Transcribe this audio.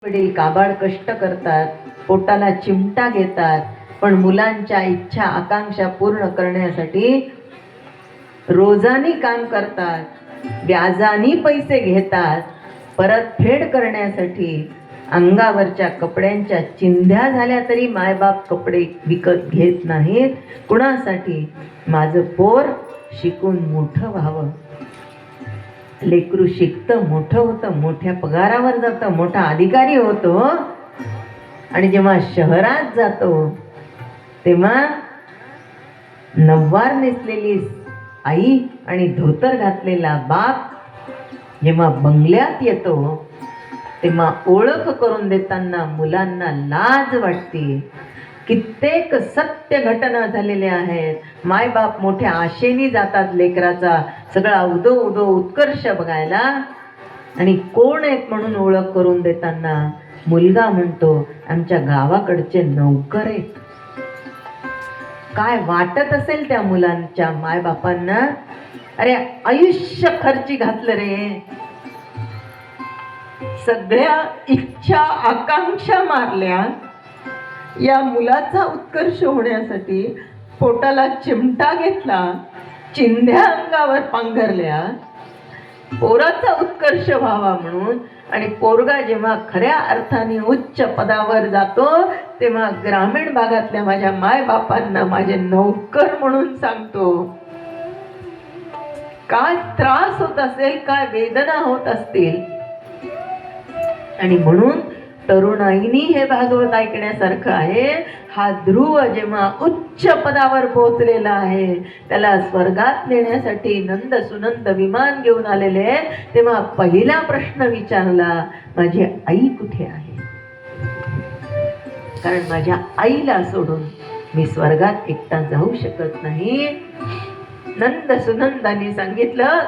वडील काबाड कष्ट करतात, पोटाला चिमटा घेतात, पण मुलांच्या इच्छा आकांक्षा पूर्ण करण्यासाठी रोजानी काम करतात, व्याजानी पैसे घेतात, परतफेड करण्यासाठी अंगावरच्या कपड्यांच्या चिंध्या झाल्या तरी मायबाप कपडे विकत घेत नाहीत. कुणासाठी? माझं पोर शिकून मोठं व्हावं. लेकरू शिकतं, मोठं होतं, मोठ्या पगारावर जातं, मोठा अधिकारी होतो, आणि जेव्हा शहरात जातो तेव्हा नव्वार नेसलेली आई आणि धोतर घातलेला बाप जेव्हा बंगल्यात येतो तेव्हा ओळख करून देताना मुलांना लाज वाटते. कित्येक सत्य घटना झालेल्या आहेत. मायबाप मोठ्या आशेने जातात लेकराचा सगळा उदो उदो उत्कर्ष बघायला, आणि कोण आहेत म्हणून ओळख करून देताना मुलगा म्हणतो आमच्या गावाकडचे नौकर आहेत. काय वाटत असेल त्या मुलांच्या मायबापांना? अरे आयुष्य खर्ची घातलं रे, सगळ्या इच्छा आकांक्षा मारल्या या मुलाचा उत्कर्ष होण्यासाठी, पोटाला चिमटा घेतला, चिंध्या अंगावर पांघरल्या पोराचा उत्कर्ष व्हावा म्हणून. आणि पोरगा जेव्हा खऱ्या अर्थाने उच्च पदावर जातो तेव्हा ग्रामीण भागातल्या माझ्या मायबापांना माझे नौकर म्हणून सांगतो. काय त्रास होत असेल, काय वेदना होत असतील. आणि म्हणून तरुणाईनी हे भागवत ऐकण्यासारखं आहे. हा ध्रुव जेव्हा उच्च पदावर पोहोचलेला आहे, त्याला स्वर्गात नेण्यासाठी नंद सुनंद विमान घेऊन आलेले, तेव्हा पहिला प्रश्न विचारला माझी आई कुठे आहे? कारण माझ्या आईला सोडून मी स्वर्गात एकटा जाऊ शकत नाही. नंद सुनंदांनी सांगितलं